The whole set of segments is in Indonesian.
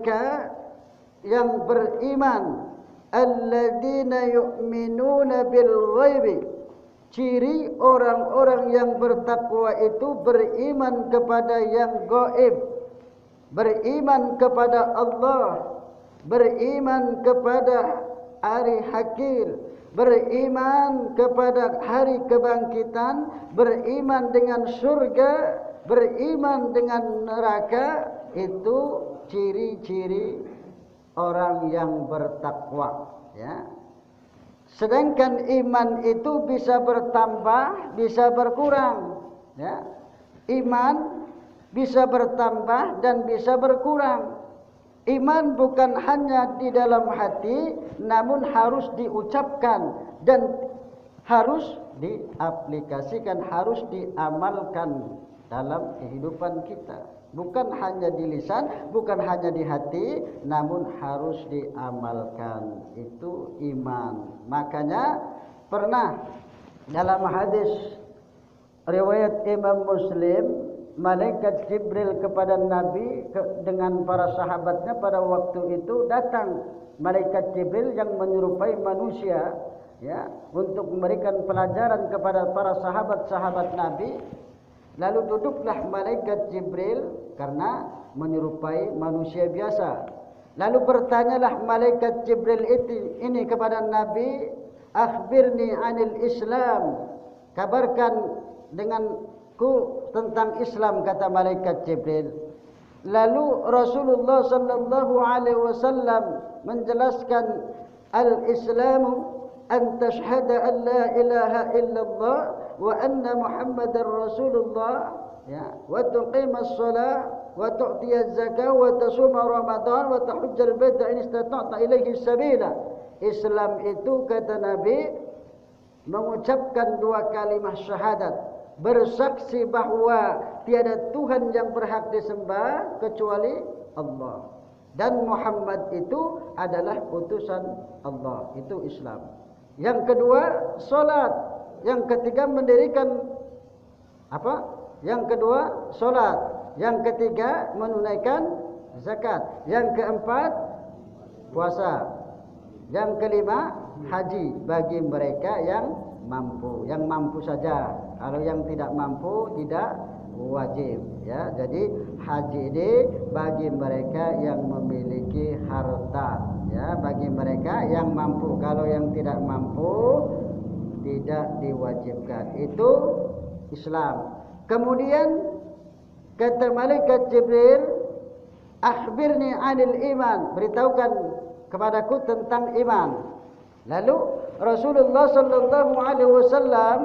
mereka yang beriman, alladzina yu'minuna bil ghaibi. Ciri orang-orang yang bertakwa itu beriman kepada yang gaib, beriman kepada Allah, beriman kepada hari akhir, beriman kepada hari kebangkitan, beriman dengan surga, beriman dengan neraka. Itu ciri-ciri orang yang bertakwa, ya. Sedangkan iman itu bisa bertambah, bisa berkurang, ya. Iman bisa bertambah dan bisa berkurang. Iman bukan hanya di dalam hati, namun harus diucapkan dan harus diaplikasikan, harus diamalkan dalam kehidupan kita. Bukan hanya di lisan, bukan hanya di hati, namun harus diamalkan. Itu iman. Makanya pernah dalam hadis riwayat Imam Muslim, malaikat Jibril kepada Nabi dengan para sahabatnya pada waktu itu datang. Malaikat Jibril yang menyerupai manusia, ya, untuk memberikan pelajaran kepada para sahabat-sahabat Nabi. Lalu duduklah malaikat Jibril karena menyerupai manusia biasa. Lalu bertanyalah malaikat Jibril ini kepada Nabi, akhbirni anil Islam, kabarkan denganku tentang Islam, kata malaikat Jibril. Lalu Rasulullah sallallahu alaihi wasallam menjelaskan, al-Islamu an tashhada an la ilaha illallah wa anna Muhammadar Rasulullah, ya, wa tuqimas shalah wa tu'tiyaz zakah wa tasuma Ramadan wa tahujjal baita in istata'ta ilaihi sabila. Islam itu, kata Nabi, mengucapkan dua kalimat syahadat, bersaksi bahwa tiada Tuhan yang berhak disembah kecuali Allah, dan Muhammad itu adalah utusan Allah. Itu Islam. Yang kedua, salat. Yang ketiga, mendirikan apa? Yang kedua, salat. Yang ketiga, menunaikan zakat. Yang keempat, puasa. Yang kelima, haji bagi mereka yang mampu. Yang mampu saja. Kalau yang tidak mampu, tidak wajib, ya. Jadi haji ini bagi mereka yang memiliki harta, ya, bagi mereka yang mampu. Kalau yang tidak mampu, tidak diwajibkan. Itu Islam. Kemudian kata malaikat Jibril, akhbirni anil iman, beritahukan kepadaku tentang iman. Lalu Rasulullah sallallahu alaihi wasallam,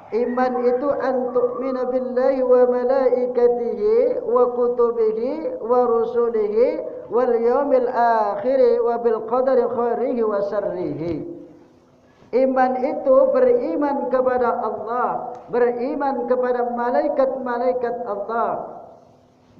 iman itu an tu'mina billahi wa malaikatihi wa kutubihi wa rusulihi wal yaumil akhir wa bil qadari khairihi wa sarrihi. Iman itu beriman kepada Allah, beriman kepada malaikat-malaikat Allah,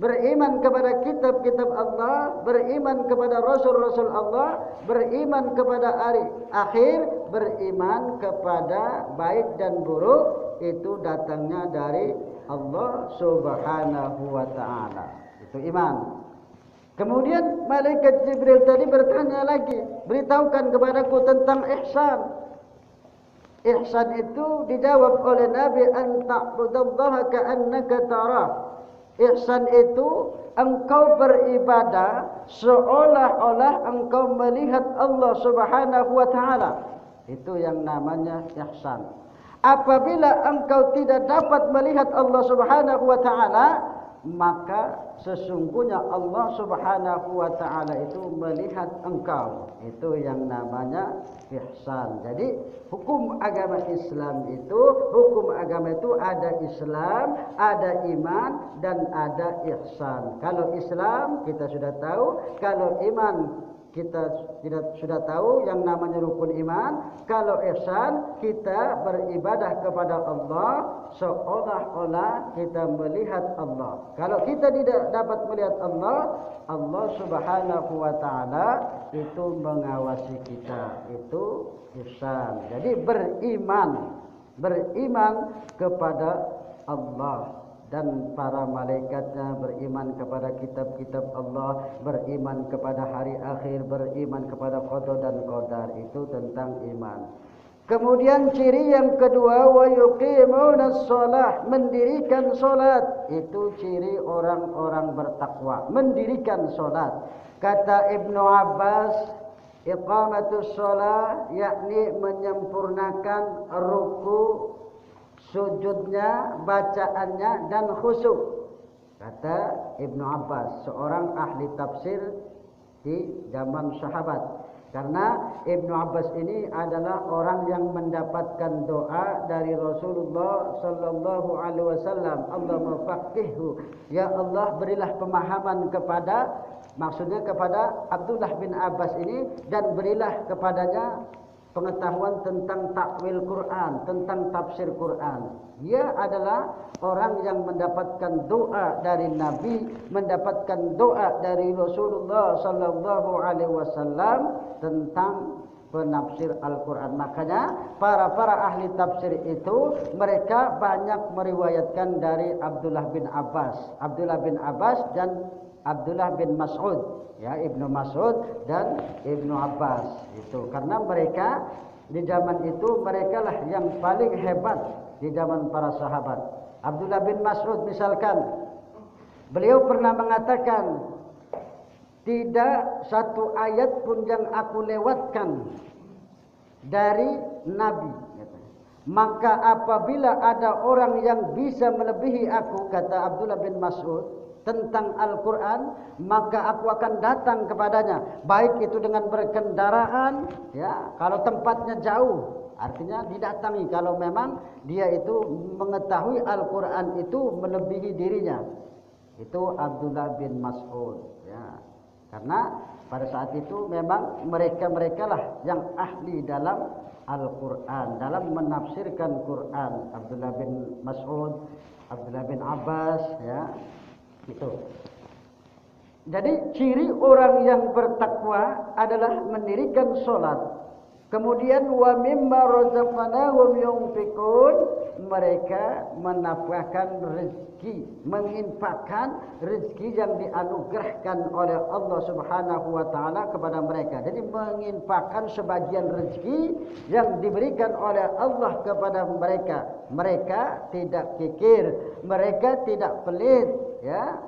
beriman kepada kitab-kitab Allah, beriman kepada rasul-rasul Allah, beriman kepada hari akhir, beriman kepada baik dan buruk. Itu datangnya dari Allah Subhanahu wa ta'ala. Itu iman. Kemudian malaikat Jibril tadi bertanya lagi, beritahukan kepadaku tentang ihsan. Ihsan itu dijawab oleh Nabi, an ta'budallaha ka'annaka tarah. Ihsan itu engkau beribadah seolah-olah engkau melihat Allah Subhanahu wa ta'ala. Itu yang namanya ihsan. Apabila engkau tidak dapat melihat Allah Subhanahu wa ta'ala, maka sesungguhnya Allah Subhanahu wa ta'ala itu melihat engkau. Itu yang namanya ihsan. Jadi hukum agama Islam itu, hukum agama itu ada Islam, ada iman, dan ada ihsan. Kalau Islam kita sudah tahu, kalau iman kita sudah tahu yang namanya rukun iman. Kalau ihsan, kita beribadah kepada Allah seolah-olah kita melihat Allah. Kalau kita tidak dapat melihat Allah, Allah Subhanahu wa ta'ala itu mengawasi kita. Itu ihsan. Jadi beriman kepada Allah. dan para malaikatnya, beriman kepada kitab-kitab Allah, beriman kepada hari akhir, beriman kepada qada dan qadar. Itu tentang iman. Kemudian ciri yang kedua, wa yuqimunas shalah, mendirikan salat. Itu ciri orang-orang bertakwa, mendirikan salat. Kata Ibnu Abbas, iqamatus shalah yakni menyempurnakan ruku, sujudnya, bacaannya dan khusyuk. Kata Ibnu Abbas, seorang ahli tafsir di zaman sahabat. Karena Ibnu Abbas ini adalah orang yang mendapatkan doa dari Rasulullah sallallahu alaihi wasallam, Allahumma faqihhu, ya Allah berilah pemahaman kepada, maksudnya kepada Abdullah bin Abbas ini, dan berilah kepadanya pengetahuan tentang takwil Quran, tentang tafsir Quran. Dia adalah orang yang mendapatkan doa dari Nabi, mendapatkan doa dari Rasulullah sallallahu alaihi wasallam tentang penafsir Al-Quran. Makanya para ahli tafsir itu mereka banyak meriwayatkan dari Abdullah bin Abbas dan Abdullah bin Mas'ud, ya, Ibnu Mas'ud dan Ibnu Abbas. Itu karena mereka di zaman itu mereka lah yang paling hebat di zaman para sahabat. Abdullah bin Mas'ud misalkan, beliau pernah mengatakan, tidak satu ayat pun yang aku lewatkan dari Nabi. Maka apabila ada orang yang bisa melebihi aku, kata Abdullah bin Mas'ud, tentang Al-Quran, maka aku akan datang kepadanya. Baik itu dengan berkendaraan, ya, kalau tempatnya jauh, artinya didatangi. Kalau memang dia itu mengetahui Al-Quran itu melebihi dirinya. Itu Abdullah bin Mas'ud, ya. Karena pada saat itu memang mereka lah yang ahli dalam Al-Quran, dalam menafsirkan Quran. Abdullah bin Mas'ud, Abdullah bin Abbas, ya, itu. Jadi ciri orang yang bertakwa adalah mendirikan sholat. Kemudian wa mimma razaqnahum yunfiqun, mereka menafkahkan rezeki, menginfakkan rezeki yang dianugerahkan oleh Allah Subhanahu wa taala kepada mereka. Jadi menginfakkan sebagian rezeki yang diberikan oleh Allah kepada mereka. Mereka tidak kikir, mereka tidak pelit, ya.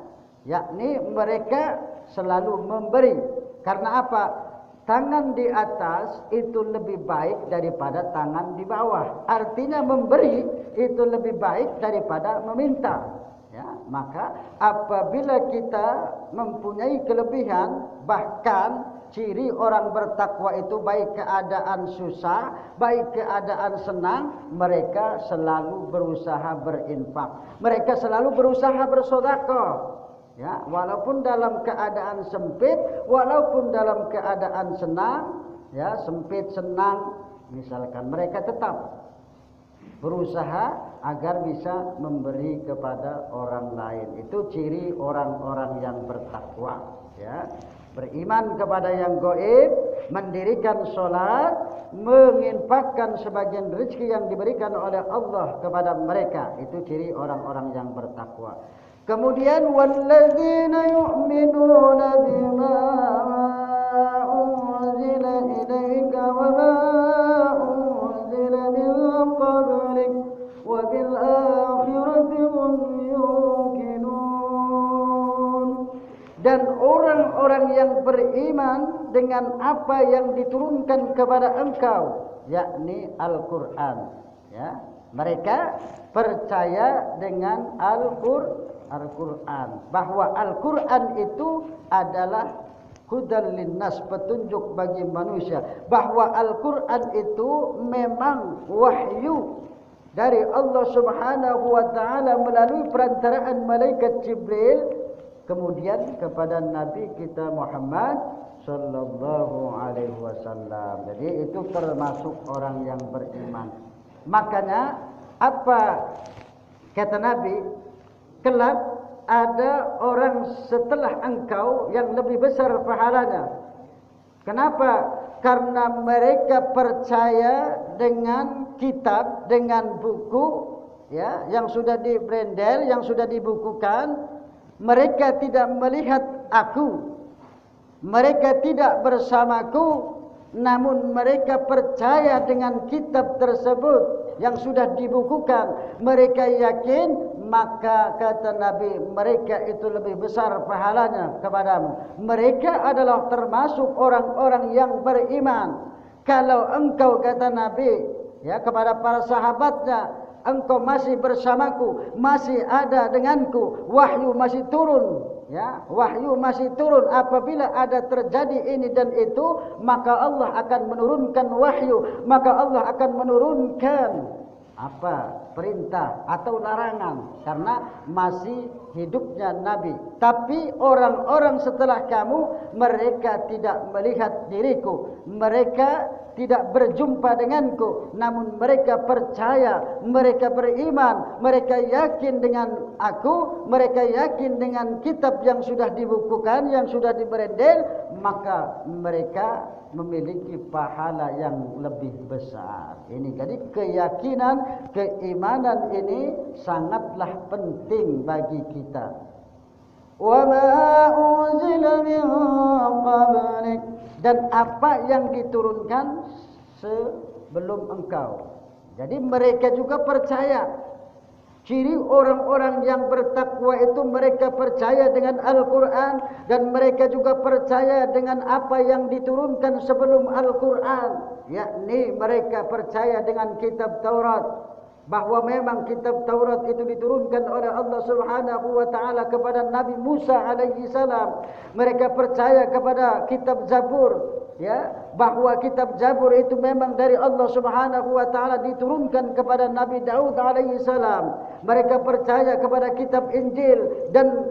Yakni mereka selalu memberi. Karena apa? Tangan di atas itu lebih baik daripada tangan di bawah. Artinya memberi itu lebih baik daripada meminta. Ya, maka apabila kita mempunyai kelebihan, bahkan ciri orang bertakwa itu baik keadaan susah, baik keadaan senang, mereka selalu berusaha berinfak. Mereka selalu berusaha bersedekah. Ya, walaupun dalam keadaan sempit, walaupun dalam keadaan senang, ya, sempit senang, misalkan mereka tetap berusaha agar bisa memberi kepada orang lain. Itu ciri orang-orang yang bertakwa, ya. Beriman kepada yang gaib, mendirikan sholat, menginfakkan sebagian rezeki yang diberikan oleh Allah kepada mereka. Itu ciri orang-orang yang bertakwa. Kemudian walladzina yu'minuna bima unzila ilaika wa ma unzila min qablik wa bil akhirati hum yuqinun. Dan orang-orang yang beriman dengan apa yang diturunkan kepada engkau, yakni Al-Quran, ya. Mereka percaya dengan Al-Quran, bahwa Al-Quran itu adalah hudal linnas, petunjuk bagi manusia, bahwa Al-Quran itu memang wahyu dari Allah Subhanahu wa taala melalui perantaraan malaikat Jibril kemudian kepada Nabi kita Muhammad sallallahu alaihi wasallam. Jadi itu termasuk orang yang beriman. Makanya apa kata Nabi? Kelak ada orang setelah engkau yang lebih besar pahalanya. Kenapa? Karena mereka percaya dengan kitab, dengan buku ya, yang sudah dibrandel, yang sudah dibukukan, mereka tidak melihat aku, mereka tidak bersamaku, namun mereka percaya dengan kitab tersebut yang sudah dibukukan. Mereka yakin, maka kata Nabi, mereka itu lebih besar pahalanya kepadamu. Mereka adalah termasuk orang-orang yang beriman. Kalau engkau, kata Nabi, ya, kepada para sahabatnya, engkau masih bersamaku, masih ada denganku, wahyu masih turun, ya, wahyu masih turun. Apabila ada terjadi ini dan itu, maka Allah akan menurunkan wahyu, maka Allah akan menurunkan apa? Perintah atau larangan, karena masih hidupnya Nabi. Tapi orang-orang setelah kamu, mereka tidak melihat diriku, mereka tidak berjumpa denganku, namun mereka percaya, mereka beriman, mereka yakin dengan aku, mereka yakin dengan kitab yang sudah dibukukan, yang sudah diberendel, maka mereka memiliki pahala yang lebih besar. Ini jadi keyakinan, keimanan ini sangatlah penting bagi kita. Wa ma unzila min qablik, dan apa yang diturunkan sebelum engkau. Jadi mereka juga percaya. Ciri orang-orang yang bertakwa itu mereka percaya dengan Al-Quran, dan mereka juga percaya dengan apa yang diturunkan sebelum Al-Quran, yakni mereka percaya dengan kitab Taurat, bahwa memang kitab Taurat itu diturunkan oleh Allah Subhanahu wa taala kepada Nabi Musa alaihi salam. Mereka percaya kepada kitab Zabur, ya, bahwa kitab Zabur itu memang dari Allah Subhanahu wa taala diturunkan kepada Nabi Daud alaihi salam. Mereka percaya kepada kitab Injil dan